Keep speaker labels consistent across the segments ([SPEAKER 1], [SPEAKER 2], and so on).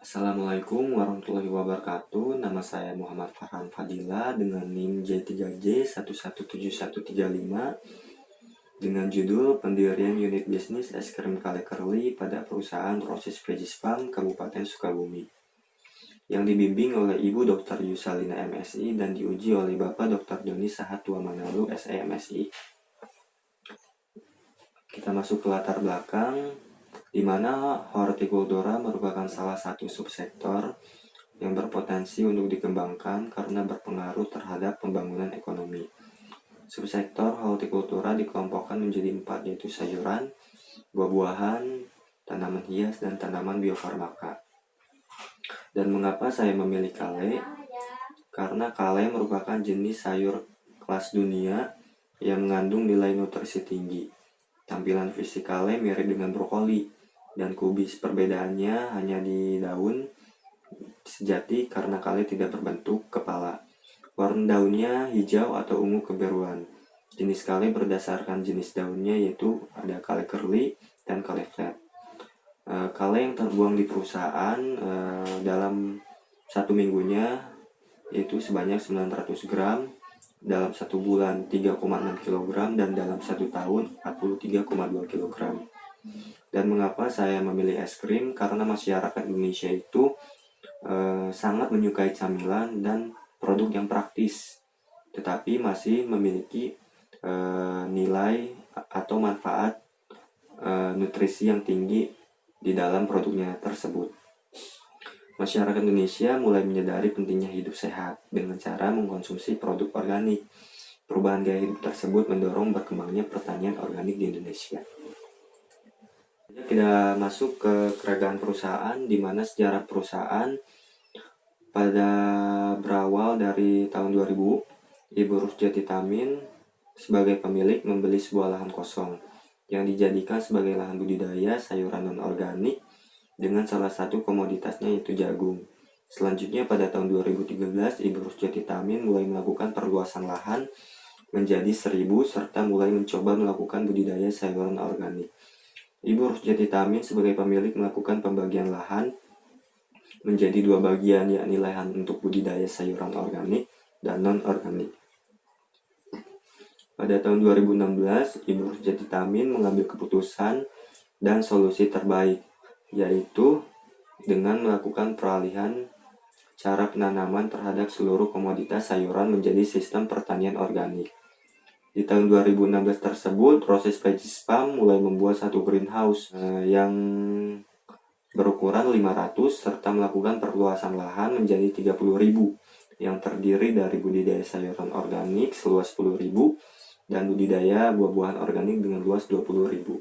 [SPEAKER 1] Assalamualaikum warahmatullahi wabarakatuh. Nama saya Muhammad Farhan Fadila dengan NIM J3J1171135 dengan judul Pendirian Unit Bisnis Es Krim Kale Kerli pada perusahaan Rosis Veggies Farm Kabupaten Sukabumi, yang dibimbing oleh Ibu Dr. Yusalina MSI dan diuji oleh Bapak Dr. Doni Sahatua Manalu SEMSI. Kita masuk ke latar belakang, di mana hortikultura merupakan salah satu subsektor yang berpotensi untuk dikembangkan karena berpengaruh terhadap pembangunan ekonomi. Subsektor hortikultura dikelompokkan menjadi 4, yaitu sayuran, buah-buahan, tanaman hias, dan tanaman biofarmaka. Dan mengapa saya memilih kale? Karena kale merupakan jenis sayur kelas dunia yang mengandung nilai nutrisi tinggi. Tampilan fisik kale mirip dengan brokoli dan kubis. Perbedaannya hanya di daun sejati karena kale tidak berbentuk kepala. Warna daunnya hijau atau ungu kebiruan. Jenis kale berdasarkan jenis daunnya, yaitu ada kale curly dan kale flat. Kale yang terbuang di perusahaan dalam satu minggunya yaitu sebanyak 900 gram, dalam satu bulan 3,6 kg, dan dalam satu tahun 43,2 kg. Dan mengapa saya memilih es krim? Karena masyarakat Indonesia itu sangat menyukai camilan dan produk yang praktis, tetapi masih memiliki nilai atau manfaat nutrisi yang tinggi di dalam produknya tersebut. Masyarakat Indonesia mulai menyadari pentingnya hidup sehat dengan cara mengkonsumsi produk organik. Perubahan gaya hidup tersebut mendorong berkembangnya pertanian organik di Indonesia. Kita masuk ke keragaman perusahaan, di mana sejarah perusahaan pada berawal dari tahun 2000. Ibu Rusjati Tamin sebagai pemilik membeli sebuah lahan kosong yang dijadikan sebagai lahan budidaya sayuran non-organik dengan salah satu komoditasnya yaitu jagung. Selanjutnya pada tahun 2013, Ibu Rusjati Tamin mulai melakukan perluasan lahan menjadi 1000 serta mulai mencoba melakukan budidaya sayuran organik. Ibu Rusjati Tamin sebagai pemilik melakukan pembagian lahan menjadi 2 bagian, yakni lahan untuk budidaya sayuran organik dan non-organik. Pada tahun 2016, Ibu Rusjati Tamin mengambil keputusan dan solusi terbaik, yaitu dengan melakukan peralihan cara penanaman terhadap seluruh komoditas sayuran menjadi sistem pertanian organik. Di tahun 2016 tersebut, Rosis Veggies Farm mulai membuat satu greenhouse yang berukuran 500 serta melakukan perluasan lahan menjadi 30.000 yang terdiri dari budidaya sayuran organik seluas 10.000 dan budidaya buah-buahan organik dengan luas 20.000.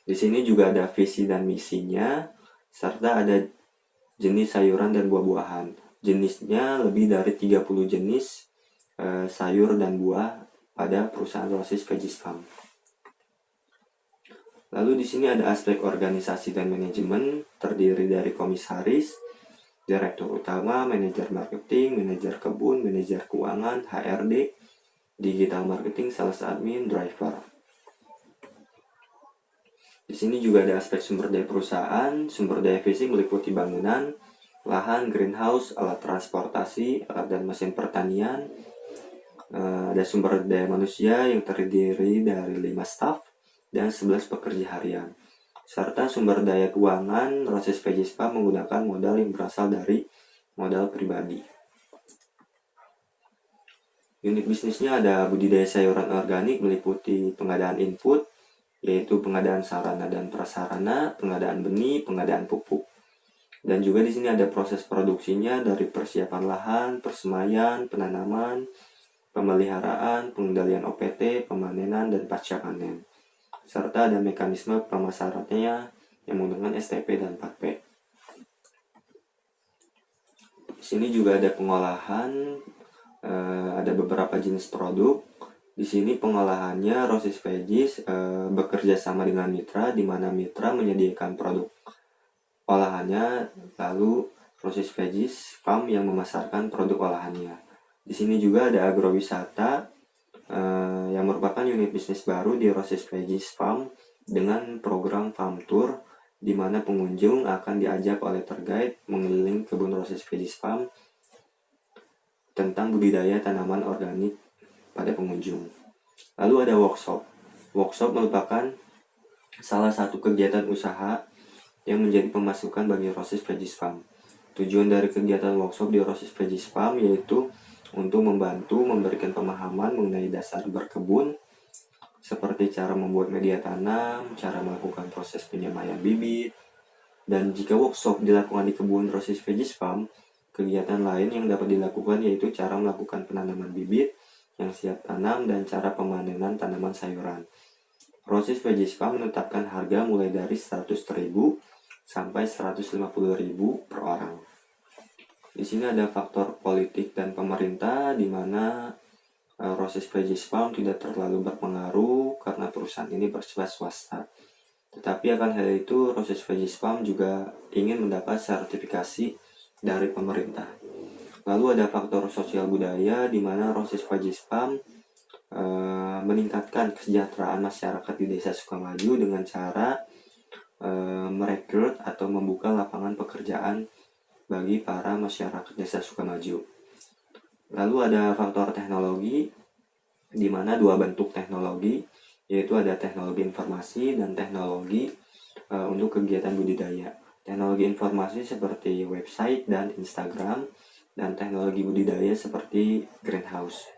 [SPEAKER 1] Di sini juga ada visi dan misinya serta ada jenis sayuran dan buah-buahan. Jenisnya lebih dari 30 jenis sayur dan buah pada perusahaan Rosis Veggies Farm. Lalu di sini ada aspek organisasi dan manajemen, terdiri dari komisaris, direktur utama, manajer marketing, manajer kebun, manajer keuangan, HRD, digital marketing, sales admin, driver. Di sini juga ada aspek sumber daya perusahaan. Sumber daya fisik meliputi bangunan, lahan, greenhouse, alat transportasi, alat dan mesin pertanian. Ada sumber daya manusia yang terdiri dari 5 staf dan 11 pekerja harian. Serta sumber daya keuangan, Rosis Veggies Farm menggunakan modal yang berasal dari modal pribadi. Unit bisnisnya ada budidaya sayuran organik meliputi pengadaan input, yaitu pengadaan sarana dan prasarana, pengadaan benih, pengadaan pupuk. Dan juga di sini ada proses produksinya dari persiapan lahan, persemaian, penanaman, pemeliharaan, pengendalian OPT, pemanenan, dan pasca panen. Serta ada mekanisme pemasarannya yang menggunakan STP dan 4P. Di sini juga ada pengolahan, ada beberapa jenis produk. Di sini pengolahannya Rosis Veggies bekerja sama dengan mitra, di mana mitra menyediakan produk olahannya, lalu Rosis Veggies Farm yang memasarkan produk olahannya. Di sini juga ada agrowisata yang merupakan unit bisnis baru di Rosis Veggies Farm dengan program farm tour, di mana pengunjung akan diajak oleh tour guide mengelilingi kebun Roses Veggies Farm tentang budidaya tanaman organik pada pengunjung. Lalu ada workshop. Workshop merupakan salah satu kegiatan usaha yang menjadi pemasukan bagi Roses Veggies Farm. Tujuan dari kegiatan workshop di Roses Veggies Farm yaitu untuk membantu memberikan pemahaman mengenai dasar berkebun, seperti cara membuat media tanam, cara melakukan proses penyemaian bibit, dan jika workshop dilakukan di kebun Roses Veggies Farm, kegiatan lain yang dapat dilakukan yaitu cara melakukan penanaman bibit yang siap tanam dan cara pemanenan tanaman sayuran. Roses Veggies Farm menetapkan harga mulai dari 100.000 sampai 150.000 per orang. Di sini ada faktor politik dan pemerintah di mana Roses Veggies Farm tidak terlalu berpengaruh karena perusahaan ini bersifat swasta. Tetapi akan hal itu, Roses Veggies Farm juga ingin mendapat sertifikasi dari pemerintah. Lalu ada faktor sosial budaya di mana Roses Veggies Farm meningkatkan kesejahteraan masyarakat di Desa Sukamaju dengan cara merekrut atau membuka lapangan pekerjaan bagi para masyarakat Desa Sukamaju. Lalu ada faktor teknologi, di mana dua bentuk teknologi, yaitu ada teknologi informasi dan teknologi untuk kegiatan budidaya. Teknologi informasi seperti website dan Instagram, dan teknologi budidaya seperti greenhouse.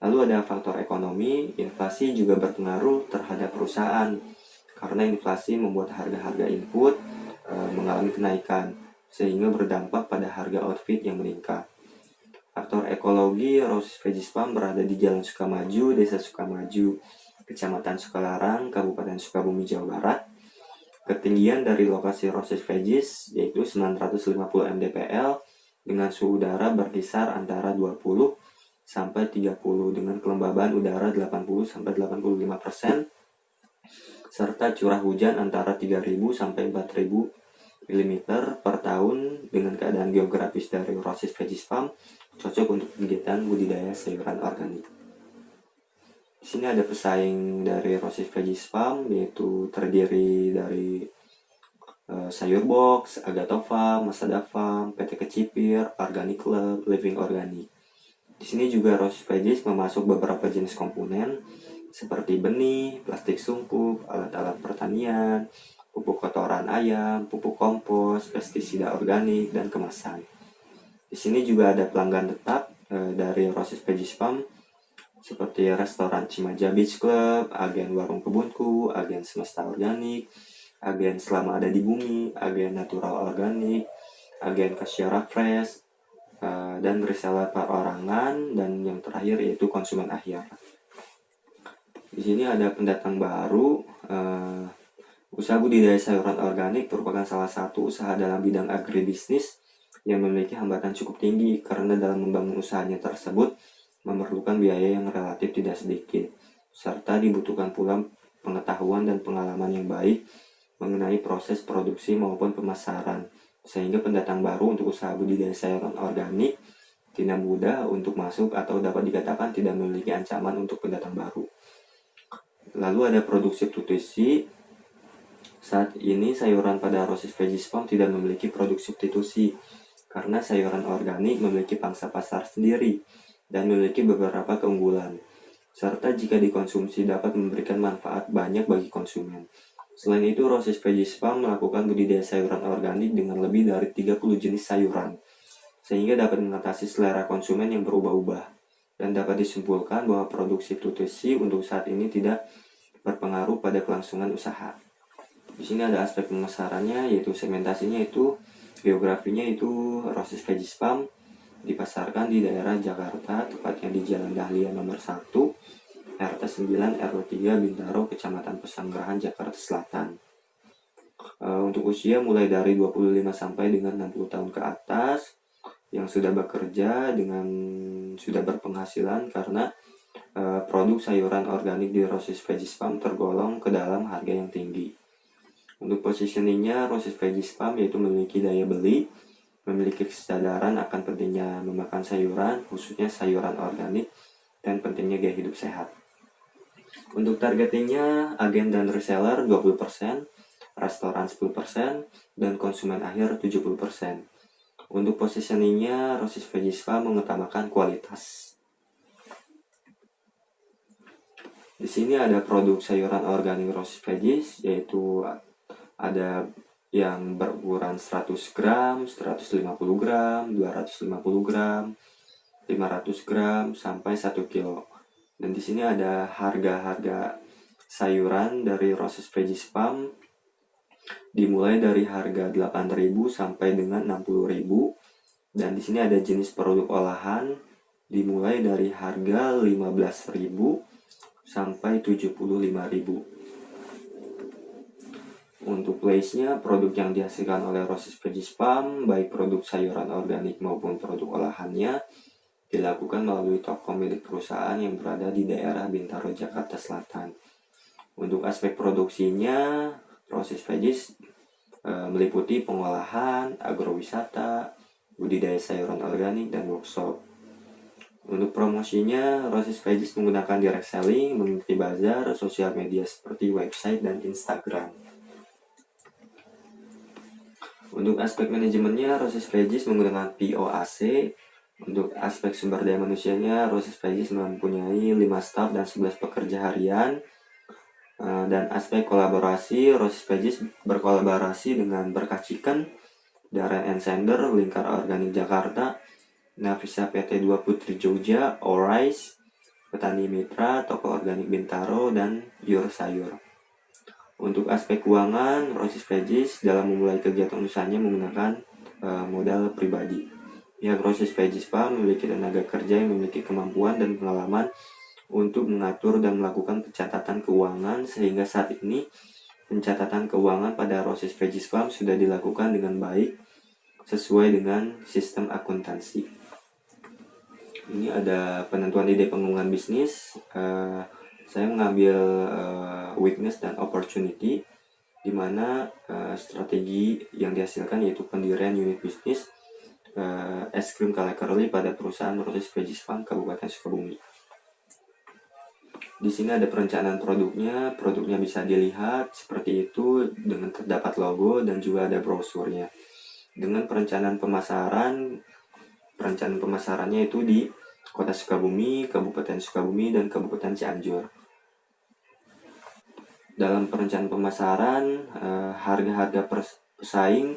[SPEAKER 1] Lalu ada faktor ekonomi, inflasi juga berpengaruh terhadap perusahaan, karena inflasi membuat harga-harga input mengalami kenaikan, sehingga berdampak pada harga outfit yang meningkat. Faktor ekologi, Roses Veggies Farm berada di Jalan Sukamaju, Desa Sukamaju, Kecamatan Sukalarang, Kabupaten Sukabumi, Jawa Barat. Ketinggian dari lokasi Roses Veggies yaitu 950 mdpl dengan suhu udara berkisar antara 20 sampai 30 dengan kelembaban udara 80 sampai 85%, serta curah hujan antara 3.000 sampai 4.000 mm per tahun. Dengan keadaan geografis dari Roses Veggies Farm cocok untuk kegiatan budidaya sayuran organik. Di sini ada pesaing dari Roses Veggies Farm, yaitu terdiri dari Sayur Box, Agato Farm, Masada Farm, PT Kecipir, Organic Club, Living Organic. Di sini juga Roses Veggies memasuk beberapa jenis komponen seperti benih, plastik sungkup, alat-alat pertanian, pupuk kotoran ayam, pupuk kompos, pestisida organik, dan kemasan. Di sini juga ada pelanggan tetap dari Roses Veggies Farm seperti restoran Cimaja Beach Club, agen Warung Kebunku, agen Semesta Organik, agen Selama Ada di Bumi, agen Natural Organik, agen Kasyara Fresh, dan reseller perorangan, dan yang terakhir yaitu konsumen akhir. Di sini ada pendatang baru. Usaha budidaya sayuran organik merupakan salah satu usaha dalam bidang agribisnis yang memiliki hambatan cukup tinggi karena dalam membangun usahanya tersebut memerlukan biaya yang relatif tidak sedikit, serta dibutuhkan pula pengetahuan dan pengalaman yang baik mengenai proses produksi maupun pemasaran, sehingga pendatang baru untuk usaha budidaya sayuran organik tidak mudah untuk masuk atau dapat dikatakan tidak memiliki ancaman untuk pendatang baru. Lalu ada produk substitusi. Saat ini sayuran pada Roses Veggies Farm tidak memiliki produk substitusi karena sayuran organik memiliki pangsa pasar sendiri dan memiliki beberapa keunggulan, serta jika dikonsumsi dapat memberikan manfaat banyak bagi konsumen. Selain itu, Roses Veggies Farm melakukan budidaya sayuran organik dengan lebih dari 30 jenis sayuran, sehingga dapat mengatasi selera konsumen yang berubah-ubah, dan dapat disimpulkan bahwa produk substitusi untuk saat ini tidak berpengaruh pada kelangsungan usaha. Di sini ada aspek pemasarannya, yaitu segmentasinya, itu geografinya, itu Roses Veggies Farm dipasarkan di daerah Jakarta, tepatnya di Jalan Dahlia nomor 1, RT 9 RW 3 Bintaro, Kecamatan Pesanggerahan, Jakarta Selatan. Untuk usia mulai dari 25 sampai dengan 60 tahun ke atas, yang sudah bekerja dengan sudah berpenghasilan, karena produk sayuran organik di Roses Veggies Farm tergolong ke dalam harga yang tinggi. Untuk positioningnya, Roses Veggies Farm yaitu memiliki daya beli, memiliki kesadaran akan pentingnya memakan sayuran, khususnya sayuran organik, dan pentingnya gaya hidup sehat. Untuk targetingnya, agen dan reseller 20%, restoran 10%, dan konsumen akhir 70%. Untuk positioningnya, Rossis Veggies Farm mengutamakan kualitas. Di sini ada produk sayuran organik Rossis Veggies, yaitu ada yang berukuran 100 gram, 150 gram, 250 gram, 500 gram, sampai 1 kilo. Dan di sini ada harga-harga sayuran dari Rossis Veggies Farm, dimulai dari harga 8.000 sampai dengan 60.000. Dan di sini ada jenis produk olahan, dimulai dari harga 15.000 sampai 75.000. Untuk place-nya, produk yang dihasilkan oleh Rossis Veggies Farm, baik produk sayuran organik maupun produk olahannya, dilakukan melalui toko milik perusahaan yang berada di daerah Bintaro, Jakarta Selatan. Untuk aspek produksinya, Rossis Veggies meliputi pengolahan, agrowisata, budidaya sayuran organik, dan workshop. Untuk promosinya, Rossis Veggies menggunakan direct selling, mengikuti bazar, sosial media seperti website dan Instagram. Untuk aspek manajemennya, Rossis Veggies menggunakan POAC. Untuk aspek sumber daya manusianya, Rossis Veggies mempunyai 5 staf dan 11 pekerja harian. Dan aspek kolaborasi, Rossis Veggies berkolaborasi dengan Berkah Chicken, Darren & Sander, Lingkar Organik Jakarta, Nafisa PT 2 Putri Jogja, Orice, Petani Mitra, Toko Organik Bintaro, dan Your Sayur. Untuk aspek keuangan, Rossis Veggies dalam memulai kegiatan usahanya menggunakan modal pribadi. Pihak Rossis Veggies Farm memiliki tenaga kerja yang memiliki kemampuan dan pengalaman untuk mengatur dan melakukan pencatatan keuangan, sehingga saat ini pencatatan keuangan pada Rossis Veggies Farm sudah dilakukan dengan baik sesuai dengan sistem akuntansi. Ini ada penentuan ide pengembangan bisnis. Saya mengambil weakness dan opportunity, di mana strategi yang dihasilkan yaitu pendirian unit bisnis es krim Kalekerli pada perusahaan Rossis Veggies Farm Kabupaten Sukabumi. Di sini ada perencanaan produknya. Produknya bisa dilihat seperti itu dengan terdapat logo dan juga ada brosurnya. Dengan perencanaan pemasarannya itu di Kota Sukabumi, Kabupaten Sukabumi, dan Kabupaten Cianjur. Dalam perencanaan pemasaran, harga-harga pesaing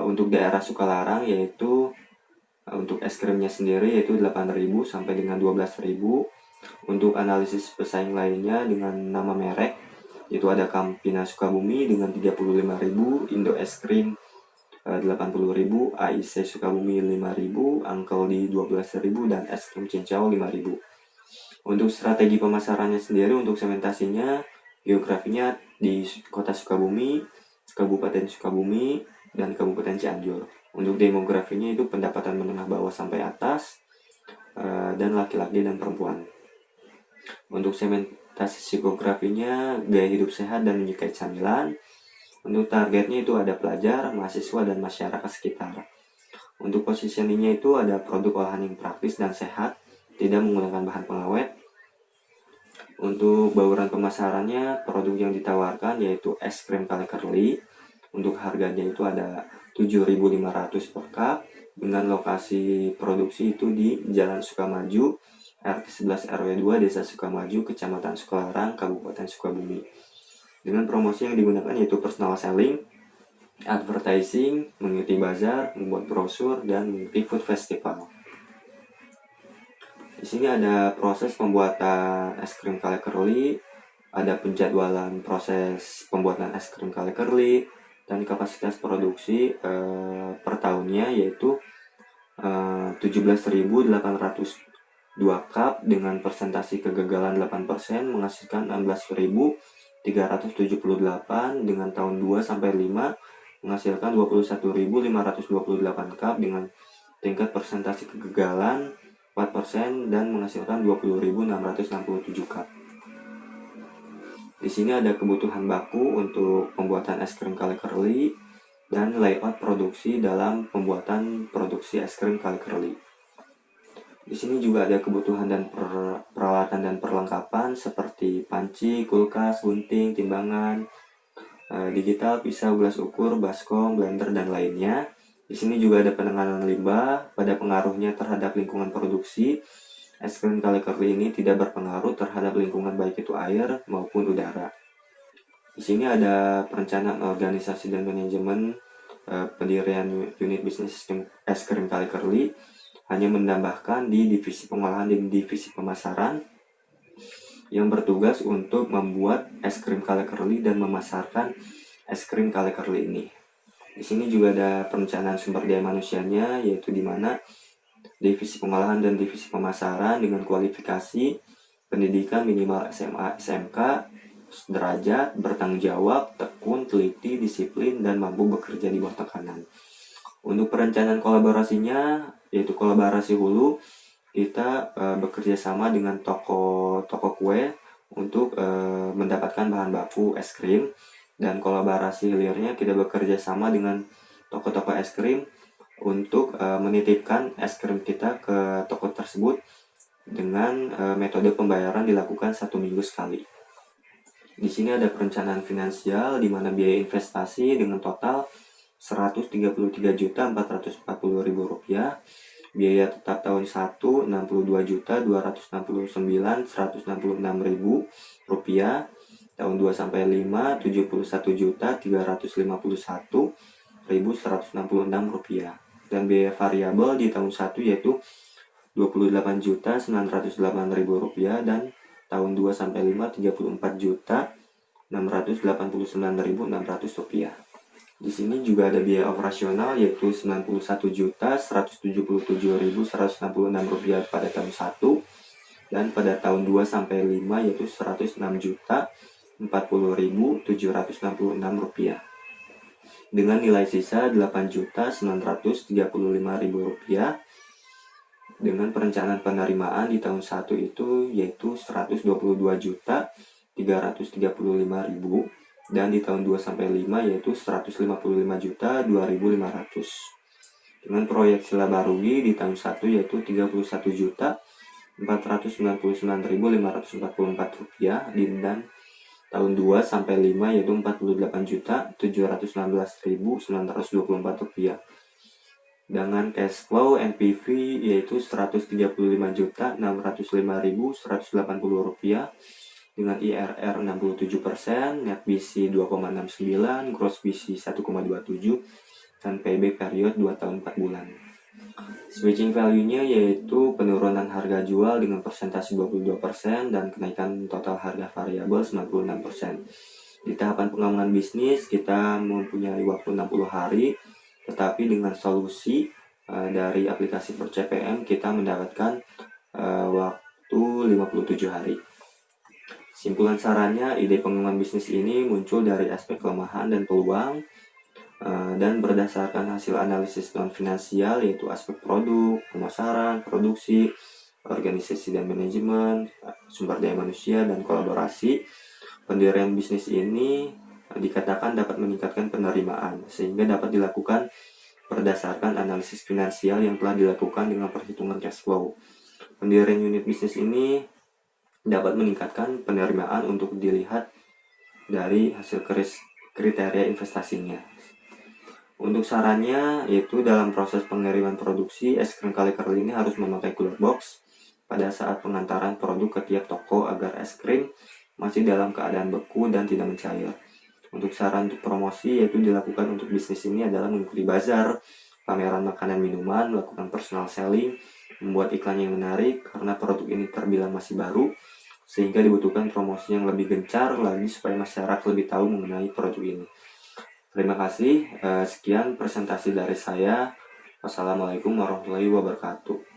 [SPEAKER 1] untuk daerah Sukalarang, yaitu untuk es krimnya sendiri yaitu 8.000 sampai dengan 12.000. Untuk analisis pesaing lainnya dengan nama merek, yaitu ada Campina Sukabumi dengan 35.000, Indo Es Krim 80.000, AIC Sukabumi 5.000, Uncle di 12.000, dan Es Krim Cincau 5.000. Untuk strategi pemasarannya sendiri, untuk segmentasinya, geografinya di Kota Sukabumi, Kabupaten Sukabumi, dan Kabupaten Cianjur. Untuk demografinya itu pendapatan menengah bawah sampai atas, dan laki-laki dan perempuan. Untuk segmentasi psikografinya, gaya hidup sehat dan menyukai camilan. Untuk targetnya itu ada pelajar, mahasiswa, dan masyarakat sekitar. Untuk positioningnya itu ada produk olahan yang praktis dan sehat, tidak menggunakan bahan pengawet. Untuk bauran pemasarannya, produk yang ditawarkan yaitu es krim Kalekerli. Untuk harganya itu ada 7.500 per cup, dengan lokasi produksi itu di Jalan Sukamaju, RT 11 RW 2, Desa Sukamaju, Kecamatan Sukalarang, Kabupaten Sukabumi. Dengan promosi yang digunakan yaitu personal selling, advertising, mengikuti bazar, membuat brosur, dan mengikuti food festival. Di sini ada proses pembuatan es krim Kalekerli, ada penjadwalan proses pembuatan es krim Kalekerli, dan kapasitas produksi per tahunnya yaitu 17.802 cup dengan persentase kegagalan 8%, menghasilkan 16.378, dengan tahun 2 sampai 5 menghasilkan 21.528 cup dengan tingkat persentase kegagalan 4% dan menghasilkan 20.667 cup. Di sini ada kebutuhan baku untuk pembuatan es krim Kalekerli dan layout produksi dalam pembuatan produksi es krim Kalekerli. Di sini juga ada kebutuhan dan peralatan dan perlengkapan seperti panci, kulkas, gunting, timbangan, digital, pisau, gelas ukur, baskom, blender, dan lainnya. Di sini juga ada penanganan limbah pada pengaruhnya terhadap lingkungan produksi. Es krim Kale Curly ini tidak berpengaruh terhadap lingkungan baik itu air maupun udara. Di sini ada perencanaan organisasi dan manajemen pendirian unit bisnis es krim Kale Curly, hanya menambahkan di divisi pengolahan dan divisi pemasaran yang bertugas untuk membuat es krim Kale Curly dan memasarkan es krim Kale Curly ini. Di sini juga ada perencanaan sumber daya manusianya, yaitu di mana divisi pengolahan dan divisi pemasaran dengan kualifikasi pendidikan minimal SMA, SMK, derajat, bertanggung jawab, tekun, teliti, disiplin, dan mampu bekerja di bawah tekanan. Untuk perencanaan kolaborasinya, yaitu kolaborasi hulu, kita bekerja sama dengan toko kue untuk mendapatkan bahan baku es krim, dan kolaborasi hilirnya kita bekerja sama dengan toko-toko es krim untuk menitipkan es krim kita ke toko tersebut dengan metode pembayaran dilakukan 1 minggu sekali. Di sini ada perencanaan finansial di mana biaya investasi dengan total Rp133.440.000, biaya tetap tahun 1 Rp62.269.166.000, tahun 2 sampai 5 Rp71.351.166, dan biaya variabel di tahun 1 yaitu Rp28.908.000, dan tahun 2 sampai 5 Rp34.689.600. Di sini juga ada biaya operasional yaitu Rp91.177.166 pada tahun 1, dan pada tahun 2 sampai 5 yaitu Rp106.040.766 dengan nilai sisa Rp8.935.000. Dengan perencanaan penerimaan di tahun 1 itu yaitu Rp122.335.000, dan di tahun 2 sampai 5 yaitu Rp155.2.500. Dengan proyeksi laba rugi di tahun 1 yaitu Rp31.499.544, dan tahun 2 sampai 5 yaitu Rp48.716.924. Dengan cash flow NPV yaitu Rp135.605.180, dengan IRR 67%, net BC 2,69, gross BC 1,27, dan payback period 2 tahun 4 bulan. Switching value-nya yaitu penurunan harga jual dengan persentase 22% dan kenaikan total harga variabel 96%. Di tahapan pengembangan bisnis kita mempunyai waktu 60 hari, tetapi dengan solusi dari aplikasi PerCPM kita mendapatkan waktu 57 hari. Simpulan sarannya, ide pengembangan bisnis ini muncul dari aspek kelemahan dan peluang, dan berdasarkan hasil analisis non-finansial yaitu aspek produk, pemasaran, produksi, organisasi dan manajemen, sumber daya manusia, dan kolaborasi. Pendirian bisnis ini dikatakan dapat meningkatkan penerimaan, sehingga dapat dilakukan berdasarkan analisis finansial yang telah dilakukan dengan perhitungan cash flow. Pendirian unit bisnis ini dapat meningkatkan penerimaan untuk dilihat dari hasil kriteria investasinya. Untuk sarannya, yaitu dalam proses pengiriman produksi, es krim Kale Curly ini harus memakai cooler box pada saat pengantaran produk ke tiap toko agar es krim masih dalam keadaan beku dan tidak mencair. Untuk saran untuk promosi, yaitu dilakukan untuk bisnis ini adalah mengikuti bazar, pameran makanan minuman, melakukan personal selling, membuat iklan yang menarik karena produk ini terbilang masih baru, sehingga dibutuhkan promosi yang lebih gencar lagi supaya masyarakat lebih tahu mengenai produk ini. Terima kasih, sekian presentasi dari saya. Wassalamualaikum warahmatullahi wabarakatuh.